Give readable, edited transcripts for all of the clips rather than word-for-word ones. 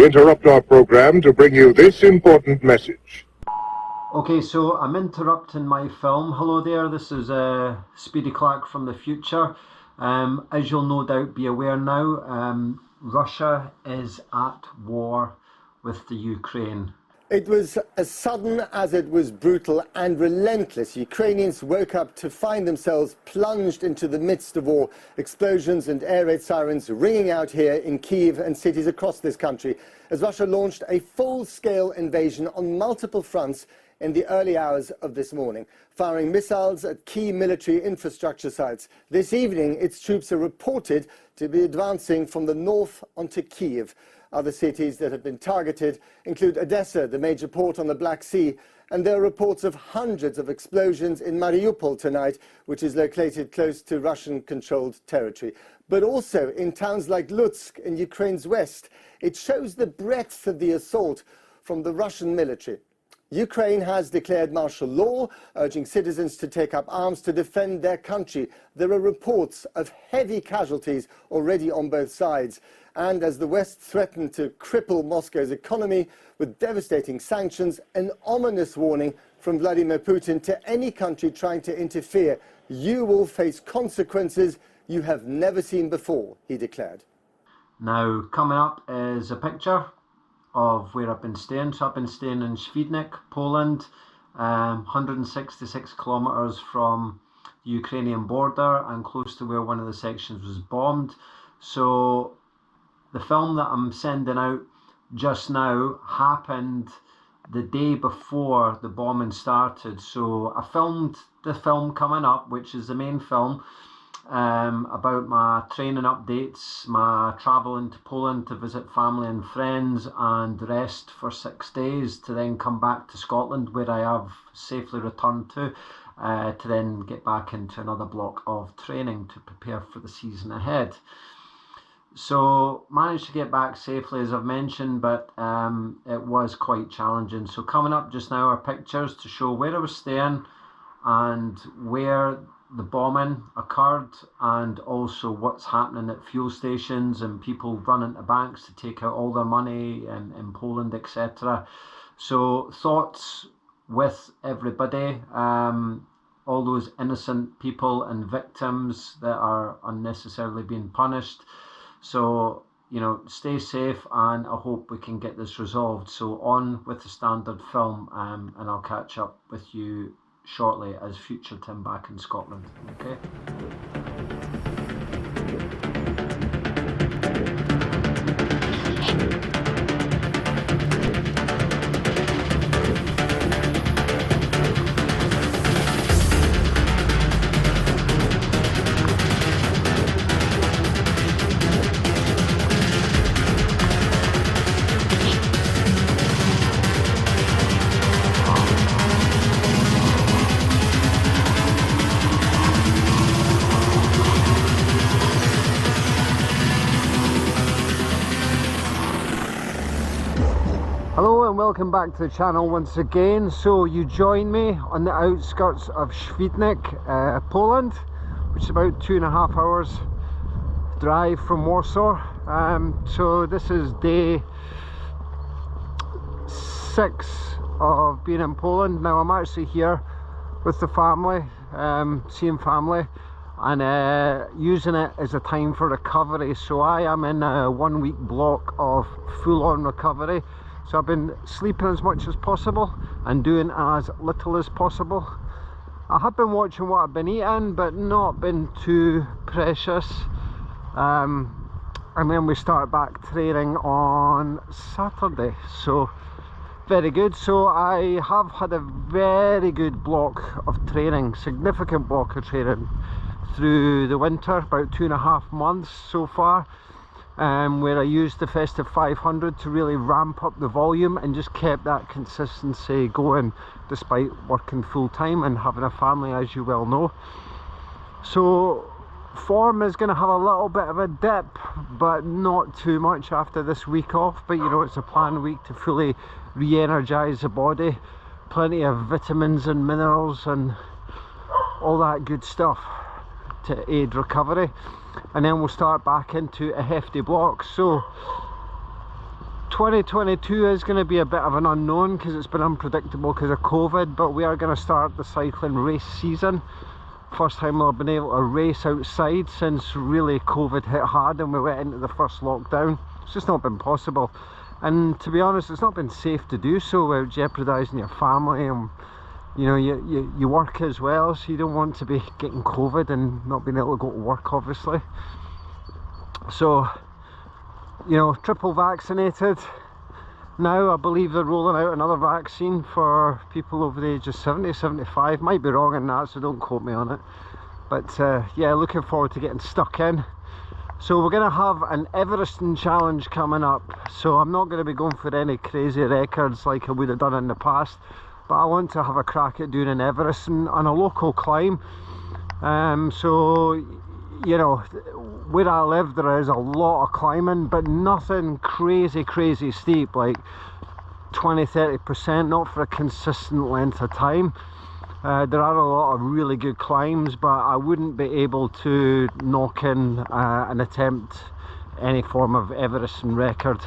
we interrupt our program to bring you this important message. Okay, so I'm interrupting my film. Hello there, this is Speedy Clark from the future. As you'll no doubt be aware now, Russia is at war with the Ukraine. It was as sudden as it was brutal and relentless. Ukrainians woke up to find themselves plunged into the midst of war. Explosions and air raid sirens ringing out here in Kyiv and cities across this country as Russia launched a full-scale invasion on multiple fronts in the early hours of this morning, firing missiles at key military infrastructure sites. This evening, its troops are reported to be advancing from the north onto Kyiv. Other cities that have been targeted include Odessa, the major port on the Black Sea, and there are reports of hundreds of explosions in Mariupol tonight, which is located close to Russian-controlled territory. But also in towns like Lutsk in Ukraine's west. It shows the breadth of the assault from the Russian military. Ukraine has declared martial law, urging citizens to take up arms to defend their country. There are reports of heavy casualties already on both sides. And as the West threatened to cripple Moscow's economy with devastating sanctions, an ominous warning from Vladimir Putin to any country trying to interfere. You will face consequences you have never seen before, he declared. Now, coming up is a picture of where I've been staying. So I've been staying in Swidnik, Poland, 166 kilometers from the Ukrainian border and close to where one of the sections was bombed. So the film that I'm sending out just now happened the day before the bombing started. So I filmed the film coming up, which is the main film, about my training updates, my travel into Poland to visit family and friends and rest for 6 days to then come back to Scotland, where I have safely returned to then get back into another block of training to prepare for the season ahead. So managed to get back safely, as I've mentioned, but it was quite challenging. So coming up just now are pictures to show where I was staying and where the bombing occurred, and also what's happening at fuel stations and people running to banks to take out all their money in Poland, etc. So thoughts with everybody, all those innocent people and victims that are unnecessarily being punished. So, you know, stay safe, and I hope we can get this resolved. So on with the standard film, and I'll catch up with you shortly as Future Tim back in Scotland. Okay. Hello and welcome back to the channel once again. So you join me on the outskirts of Swidnik, Poland, which is about 2.5 hours drive from Warsaw. So this is day 6 of being in Poland. Now I'm actually here with the family, seeing family, and using it as a time for recovery. So I am in a 1 week block of full-on recovery. So I've been sleeping as much as possible and doing as little as possible. I have been watching what I've been eating, but not been too precious. And then we start back training on Saturday, so very good. So I have had a very good block of training, significant block of training through the winter, about 2.5 months so far. Where I used the Festive 500 to really ramp up the volume and just kept that consistency going despite working full time and having a family, as you well know. So form is going to have a little bit of a dip, but not too much after this week off. But you know, it's a planned week to fully re-energize the body, plenty of vitamins and minerals and all that good stuff to aid recovery. And then we'll start back into a hefty block. So 2022 is going to be a bit of an unknown because it's been unpredictable because of COVID, but we are going to start the cycling race season. First time I've been able to race outside since really COVID hit hard and we went into the first lockdown. It's just not been possible, and to be honest, it's not been safe to do so without jeopardising your family, and you know, you work as well, so you don't want to be getting COVID and not being able to go to work, obviously. So, you know, triple vaccinated now. I believe they're rolling out another vaccine for people over the age of 70, 75. Might be wrong in that, so don't quote me on it. But yeah, looking forward to getting stuck in. So we're going to have an Everesting challenge coming up. So I'm not going to be going for any crazy records like I would have done in the past, but I want to have a crack at doing an Everesting on a local climb. So, you know, where I live there is a lot of climbing, but nothing crazy steep, like 20-30%, not for a consistent length of time. There are a lot of really good climbs, but I wouldn't be able to knock in and attempt any form of Everesting record.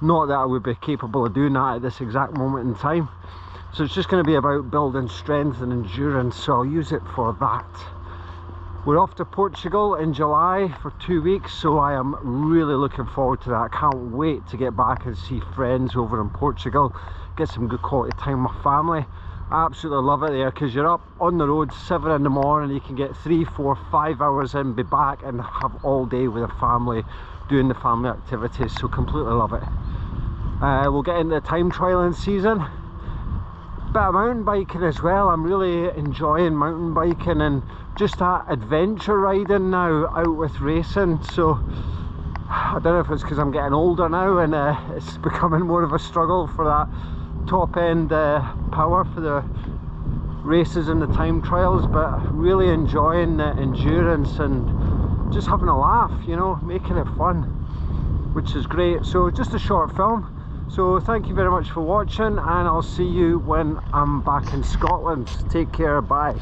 Not that I would be capable of doing that at this exact moment in time. So it's just going to be about building strength and endurance, so I'll use it for that. We're off to Portugal in July for 2 weeks, so I am really looking forward to that. I can't wait to get back and see friends over in Portugal, get some good quality time with family. I absolutely love it there because you're up on the road 7 in the morning, you can get 3, 4, 5 hours in, be back and have all day with the family, doing the family activities, so completely love it. We'll get into the time trialing season. Bit of mountain biking as well. I'm really enjoying mountain biking and just that adventure riding now out with racing. So I don't know if it's because I'm getting older now and it's becoming more of a struggle for that top end power for the races and the time trials, but really enjoying the endurance and just having a laugh, you know, making it fun, which is great. So just a short film. So thank you very much for watching, and I'll see you when I'm back in Scotland. Take care, bye.